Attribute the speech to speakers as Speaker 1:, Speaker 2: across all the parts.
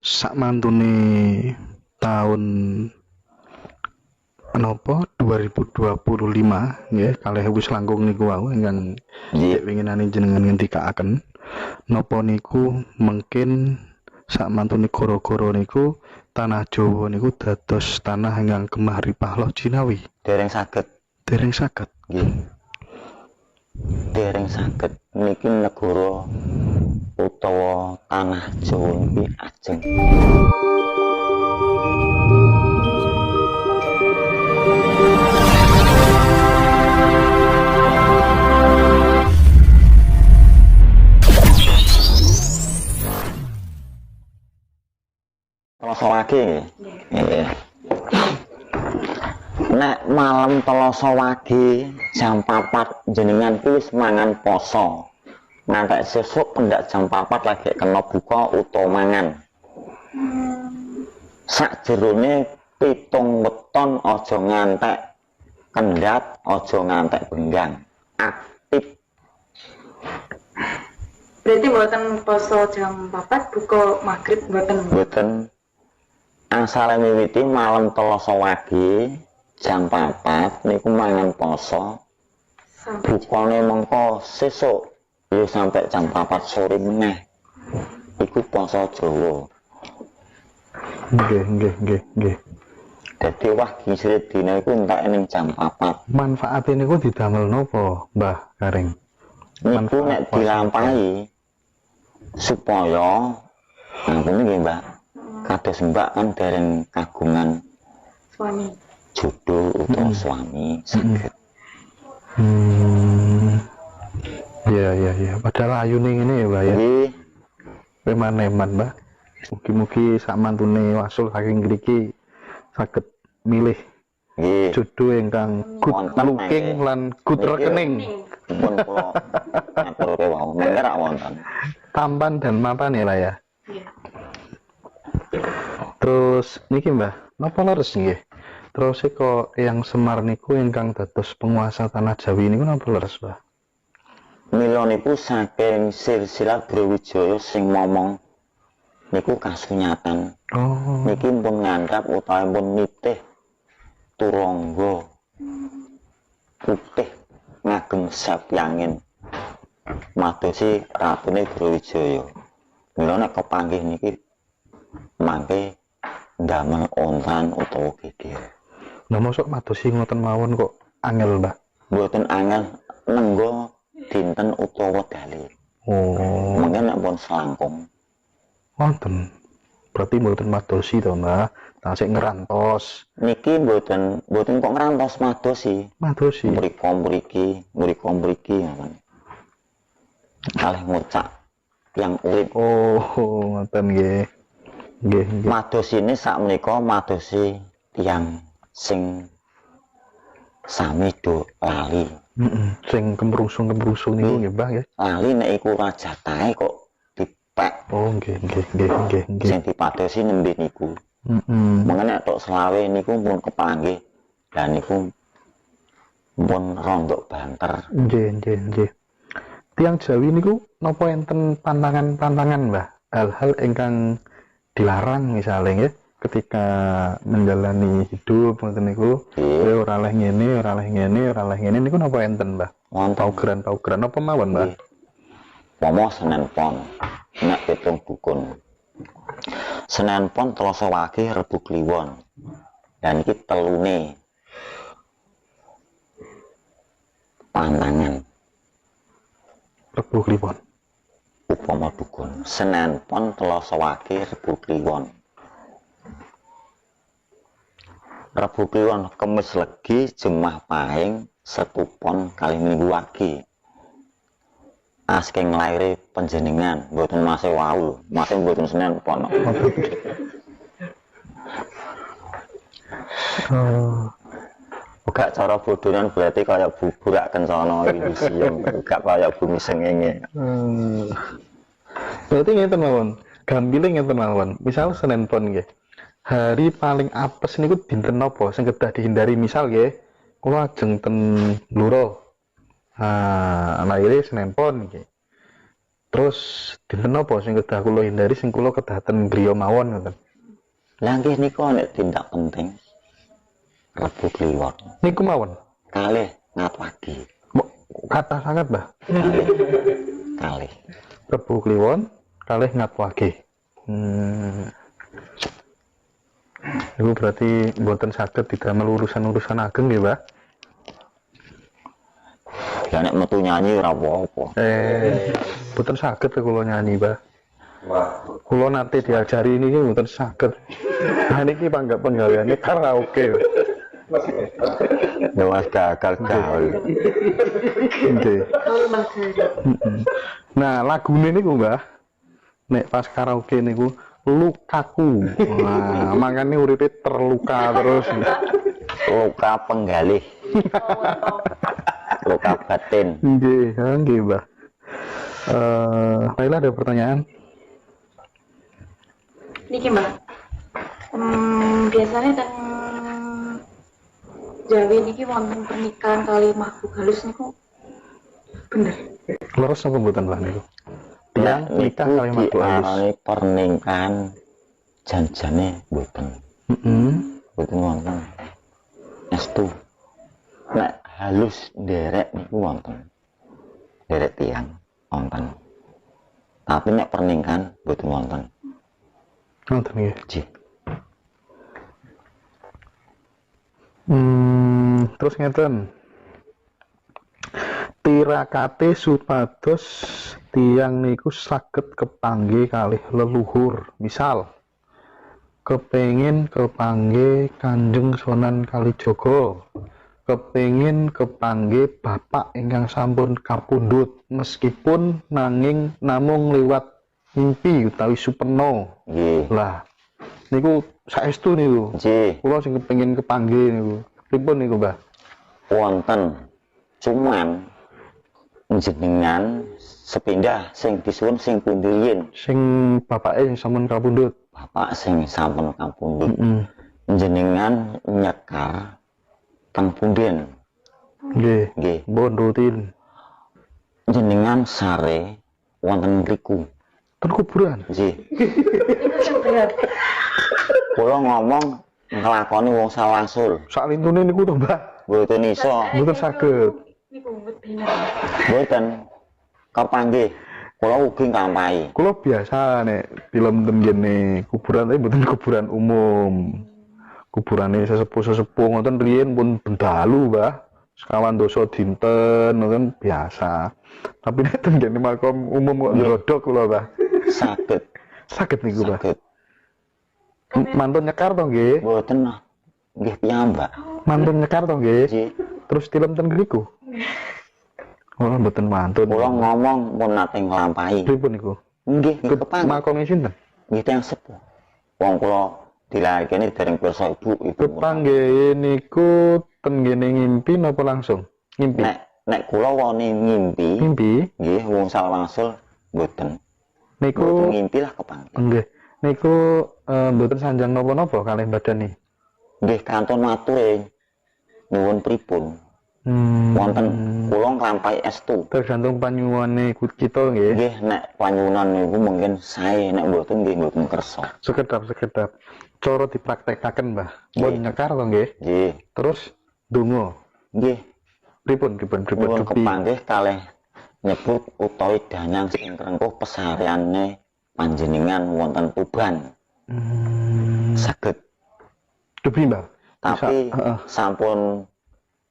Speaker 1: sak mantune tahun nopo 2025 nggih kalih wis langkung niku wau ingkang
Speaker 2: Nggih.
Speaker 1: winginane jenengan ngendikaaken napa niku mungkin sak mantune gara-gara niku tanah Jawa niku dados tanah ingkang gemah ripah Jinawi.
Speaker 2: Dereng saged.
Speaker 1: Dereng saged.
Speaker 2: Nggih. Dereng saged niki negara utawa tanah Jawa niki ajeng. Telasa wage nggih. Nek malam telasa wage jam 4 jenengan kuwi wis mangan poso. Ngantek sesuk pendak jam 4 lagi kena buka utawa mangan. Sakjerone 7 weton aja ngantek kendhat, aja ngantek benggang. Aktif.
Speaker 3: Berarti mboten poso jam 4 buka maghrib mboten.
Speaker 2: Mboten. Asale miwiti malam telasa wage jam 4 niku mangan poso. Bukane mengko sesuk ya sampai jam 4 sore meneh. Iku poso Jawa.
Speaker 1: Nggih.
Speaker 2: Dadi wah gisire dina iku entek ning jam 4.
Speaker 1: Manfaate niku didamel napa, Mbah Kareng?
Speaker 2: Niku nek dilampahi supaya ngene nggih, Mbak. Kados Mbak kan dereng kagungan
Speaker 3: Suami.
Speaker 2: jodoh utawa suami saged.
Speaker 1: Iya. Padahal ayune ngene ya, Mbah ya.
Speaker 2: Nggih.
Speaker 1: Eman-eman, Mbah. Mugi-mugi sak mantune wasul saking mriki saged milih
Speaker 2: Nggih.
Speaker 1: jodoh ingkang good
Speaker 2: Wonten,
Speaker 1: looking
Speaker 2: nggih.
Speaker 1: lan good
Speaker 2: Niki
Speaker 1: rekening.
Speaker 2: Pun kula ngaturke wau menger wonten.
Speaker 1: Tampan dan mapan ya lah ya.
Speaker 3: Iya.
Speaker 1: Terus niki Mbah, napa leres nggih? Terus kok yang Semar niku ingkang dados penguasa tanah Jawi niku napa leres, Mbah?
Speaker 2: Mila niku saking silsilah Brawijaya sing momong niku kasunyatan.
Speaker 1: Oh.
Speaker 2: Niki pun ngandhap utawa pun nitih turangga putih ngagem sapyangin madosi ratune Brawijaya. Mila nek kepanggih niki mangke ndamel ontan utawa geger.
Speaker 1: Lah mosok madosi ngoten mawon kok angel, Mbah?
Speaker 2: Mboten angel nenggo dinten utawa dalil.
Speaker 1: Oh.
Speaker 2: Mangke nek pun selangkung.
Speaker 1: Wonten. Berarti mboten madosi to, Mbah. Tasik ngerantos.
Speaker 2: Niki mboten kok ngrantos madosi.
Speaker 1: Madosi.
Speaker 2: Mriko mriki ngoten. Kalih ngucak yang urip.
Speaker 1: Oh, ngoten nggih. Nggih.
Speaker 2: Madosine sakmenika madosi tiyang sing sami do lali.
Speaker 1: Sing kemrungsung niku nggih, Mbah nggih.
Speaker 2: Lali nek iku rajatahe kok dipek.
Speaker 1: Oh, nggih.
Speaker 2: Sing dipadosi nembe niku. Mengenai tok selawe niku pun kepanggih dan niku pun rondok banter.
Speaker 1: Nggih. Tiang Jawi niku napa enten pantangan-pantangan, Mbah? Hal-hal ingkang dilarang misalnya nggih ketika menjalani hidup ngoten niku, kowe ora leh ngene, ora leh ngene niku napa enten, Mbah?
Speaker 2: Wonten
Speaker 1: Paugeran apa mawon, Mbah?
Speaker 2: Pomo Senen Pon nek pitung dukun. Senen Pon Telasa Wage Rebu Kliwon. Dan iki telune pantangan
Speaker 1: Rebu Kliwon.
Speaker 2: upama dukun. Senen Pon Telasa Wage Rebu Kliwon. Rebu Kliwon Kemis Legi Jemah Pahing Setu Pon kalih Minggu Wage. Asking laire panjenengan mboten masih wau, masih mboten Senen Pon. Buka cara bodonan berarti kaya buburak kencana iki siung, gak kaya bumi sengenge.
Speaker 1: Berarti ngeten mawon. Gambile ngeten mawon. Misal Senin Pon nggih. Hari paling apes niku dinten napa sing kedah dihindari misal nggih. Kula ajeng ten Bluro. Laire Senin Pon nggih. Terus dinten napa sing kedah kula hindari sing kula kedaten griya mawon ngoten.
Speaker 2: Lah nggih niku nek tindak penting Rebo Kliwon.
Speaker 1: Niku mawon.
Speaker 2: Kalih ngatwagi.
Speaker 1: Kata sangat, Mbah.
Speaker 2: Kalih.
Speaker 1: Rebo Kliwon kalih ngatwage. Iku berarti mboten saged didamel urusan-urusan ageng nggih, Mbah?
Speaker 2: Ya nek metu nyanyi ora apa-apa.
Speaker 1: Mboten saged kula nyanyi, Mbah. Kula nate diajari niki mboten saged. Nah niki panggapan gaweane karaoke.
Speaker 2: Dewas gagal gaul.
Speaker 1: Nggih.
Speaker 3: Kalau Magari.
Speaker 1: Nah, lagune niku, Mbah. Nek pas karaoke niku lukaku. Nah, makane uripe terluka terus.
Speaker 2: Luka penggalih. Luka batin.
Speaker 1: Nggih, nggih, Mbah. Laila ada pertanyaan?
Speaker 3: Niki Mbak. Biasanya dan Jawi niki wonten pernikahan kali makhluk halus niku bener.
Speaker 1: Leres apa mboten, Mbah niku? Tiang nikah kali makhluk halus.
Speaker 2: Diarani pernikahan janjane mboten. Mboten wonten. Estu. Nek halus nderek niku wonten. Nderek tiang wonten. Tapi nek pernikahan mboten wonten.
Speaker 1: Wonten nggih.
Speaker 2: Nggih.
Speaker 1: Terus ngeten. Tirakate supados tiang niku saged kepanggih kalih leluhur. Misal kepengin kepanggih Kanjeng Sunan Kalijaga, kepengin kepanggih bapak ingkang sampun kapundhut meskipun namung liwat mimpi utawi supeno.
Speaker 2: Nggih.
Speaker 1: Lah niku saestu niku.
Speaker 2: Nggih.
Speaker 1: Kula sing kepengin kepanggih niku. Pripun niku, Mbah?
Speaker 2: Wonten. Cuman jenengan sepindah sing disuwun sing pundi riyin.
Speaker 1: Sing bapake sing sampun kapundhut.
Speaker 2: Bapak sing sampun kapundhut. Jenengan nyekar teng punden.
Speaker 1: Nggih.
Speaker 2: Nggih.
Speaker 1: Mbon rutin.
Speaker 2: Jenengan sare wonten mriku.
Speaker 1: Ten kuburan.
Speaker 2: Nggih.
Speaker 3: Itu sing berat.
Speaker 2: Kula ngomong nglakoni wong sawasul.
Speaker 1: Sak lintune niku to, Mbah.
Speaker 2: Mboten iso.
Speaker 1: Mboten saged.
Speaker 3: Niku bener.
Speaker 2: Mboten kepanggih. Kula ugi nglampahi.
Speaker 1: Kula biasa nek film ten kene kuburan tapi mboten kuburan umum. Kuburane sesepuh-sesepuh ngoten riyen pun bendalu, Mbah. Sekawan dosa dinten ngoten biasa. Tapi nek ten kene makom umum kok ndrodok kula, Mbah.
Speaker 2: Saged.
Speaker 1: Saged niku, Mbah.
Speaker 2: Saged.
Speaker 1: Mantun nyekar to nggih?
Speaker 2: Mboten nggih piyambak.
Speaker 1: Mantun nyekar to nggih?
Speaker 2: Nggih.
Speaker 1: Terus film ten griku. Oh, mboten mantun.
Speaker 2: Kula ngomong pun nate nglampahi.
Speaker 1: Pripun niku?
Speaker 2: Nggih, nggih kepanggih.
Speaker 1: Makome sinten?
Speaker 2: Nggih tiyang sepuh. Wong kula dilairkene dereng pirsa ibu ibu.
Speaker 1: Kepanggihe niku ten ngene ngimpi napa langsung? Ngimpi.
Speaker 2: Nek kula wani ngimpi,
Speaker 1: Ngimpi.
Speaker 2: nggih wong salwangsul mboten.
Speaker 1: Niku
Speaker 2: Mboten ngimpi lah kepanggih.
Speaker 1: nggih. Niku mboten sanjang napa-napa kalih badan nih.
Speaker 2: Nggih kantun mature nyuwun pripun. Wonten kula nglampahi estu.
Speaker 1: Tergantung panyuwane kita nggih.
Speaker 2: Nggih nek panyuwunan niku mungkin sae nek mboten nggih mboten kersa.
Speaker 1: Sekedap cara dipraktekaken, Mbah. Mun
Speaker 2: Nggih.
Speaker 1: nyekar to nggih.
Speaker 2: Nggih.
Speaker 1: Terus donga.
Speaker 2: Nggih.
Speaker 1: Pripun
Speaker 2: Nyuwun
Speaker 1: dupi.
Speaker 2: kepanggih kalih nyebut utawi danyang sing rengkuh pesariane panjenengan wonten Tuban. Saged.
Speaker 1: Dupi, Mbah.
Speaker 2: Tapi
Speaker 1: Heeh.
Speaker 2: sampun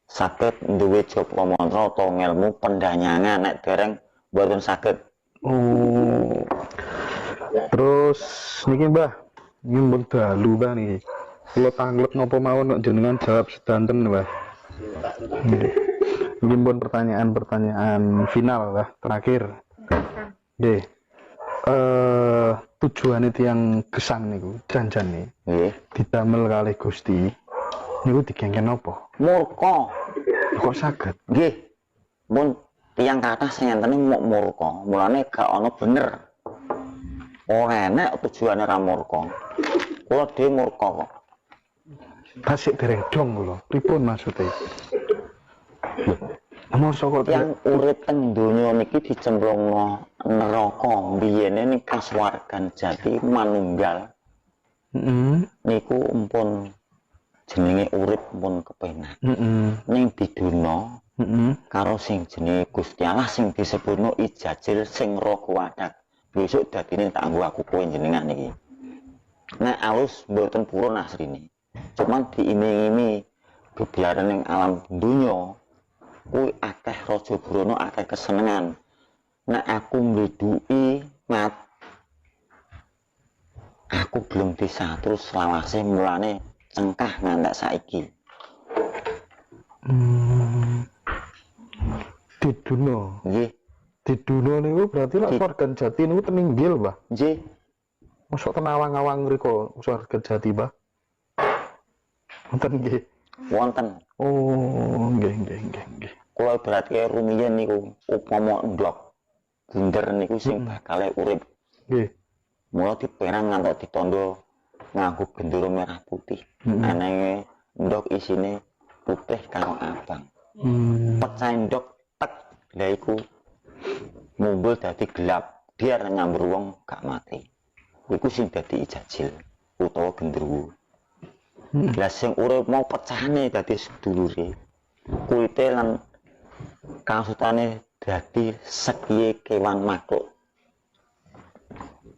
Speaker 2: saged duwe japa mantra utawa ngelmu pendanyangan nek dereng mboten saged.
Speaker 1: Oh. Terus niki, Mbah. Niki mbon dalu, Mbah niki. Kula tanglet napa mawon nek jenengan jawab sedanten, Mbah. Niki mbon pertanyaan final, Mbah, terakhir. Nggih. Tujuane tiyang gesang niku, janjan nih.
Speaker 2: Nggih.
Speaker 1: Didamel kalih Gusti. Niku digengken apa?
Speaker 2: Murka.
Speaker 1: Kok saged?
Speaker 2: Nggih. Mun tiyang kathah sing ngenteni mok murka, mulane gak ana bener. Ora enek tujuane ra murka. Kula dhewe murka kok.
Speaker 1: Tasik dereng dong kula. Pripun maksude? Mosok kok
Speaker 2: yang urip teng donya niki dicemplungno neraka biyene ning kasuwargan jati manunggal niku empun jenenge urip pun kepenak ning biduna karo sing jenenge Gusti Allah sing disebutno ijajil sing raga wadak besok dadine tak nggo aku kowe jenengan iki nek alus mboten purun asline cuman diiming-imingi kebiaran ning alam dunya kuwi akeh raja brana akeh kesenengan nek aku mleduki mat aku belum disatur selawase mulane cengkah ngandak saiki
Speaker 1: Diduno
Speaker 2: nggih
Speaker 1: Diduno niku berarti lek Swargan Jati niku teninggil, Mbah.
Speaker 2: nggih
Speaker 1: Mosok ten awang-awang mriku Swargan Jati, Mbah. Wonten nggih.
Speaker 2: wonten
Speaker 1: Oh, nggih.
Speaker 2: kula berarti rumiyin niku upama ndok bunder niku sing bakal urip
Speaker 1: Nggih.
Speaker 2: mula diperang ngantos ditandha nganggo gendera merah putih anenge ndok isine putih karo abang pecah ndok tek lha iku mumbul dadi gelap biar nyambur wong gak mati iku sing dadi ijajil utawa gendruwo lah sing urip mau pecahane dadi sedulure kulite lan kasutane dadi sekiye kewan makhluk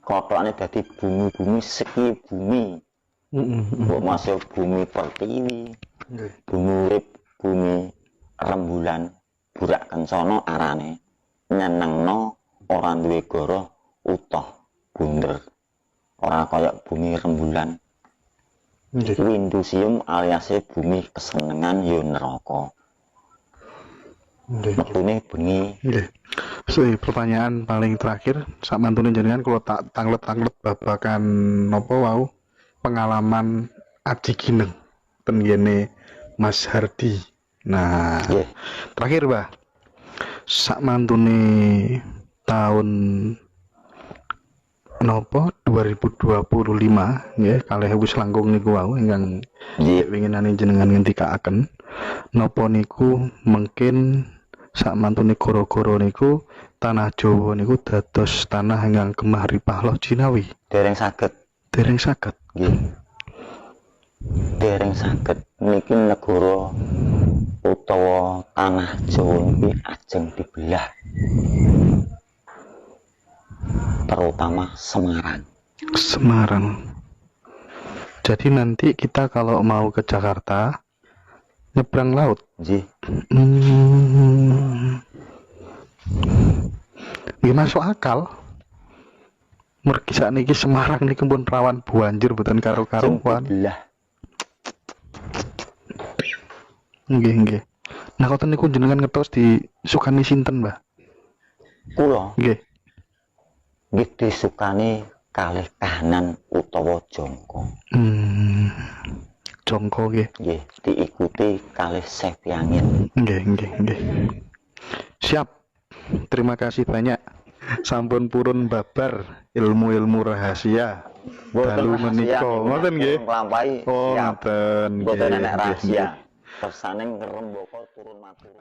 Speaker 2: kotoane dadi bumi-bumi sekiye bumi mbok masuk bumi pertiwi bumi urip bumi rembulan burak kencana arane nyenengno ora duwe goro utuh bunder ora kaya bumi rembulan Windusium alias bumi kesenengan yo neraka metune bengi
Speaker 1: Pertanyaan paling terakhir sak mantune jenengan kalau tak tanglet babakan napa wau pengalaman Aji Gineng ten ngene Mas Hardi. Nah, terakhir, Mbah. Sak mantune tahun napa 2025 nggih kalih wis langkung niku wau ingkang winginane jenengan ngendikaaken napa niku mungkin sak mantune goro-goro niku tanah Jawa niku dados tanah ingkang gemah ripah loh Cinawi.
Speaker 2: Dereng saged nggih dereng saged niki negara utawa tanah Jawa niki ajeng dibelah terutama Semarang. Jadi nanti kita kalau mau ke Jakarta nyebrang laut. Nggih.
Speaker 1: Nggih masuk akal. Mergi sakniki Semarang niki pun rawan banjir mboten karo-karuan. Nggih. Nah, koten niku jenengan ngetos di sukani sinten, Mbah?
Speaker 2: Kula.
Speaker 1: Nggih.
Speaker 2: Nggih disukani kalih kahanan utawa jangka.
Speaker 1: Jangka nggih.
Speaker 2: Nggih, diikuti kalih Sepiangin.
Speaker 1: Nggih. Siap. Terima kasih banyak. Sampun purun babar ilmu-ilmu rahasia. Dalu menika. Ngoten nggih.
Speaker 2: Nglampahi.
Speaker 1: Oh, ngoten.
Speaker 2: Mboten enek rahasia. Kersane ngerembaka turun matur.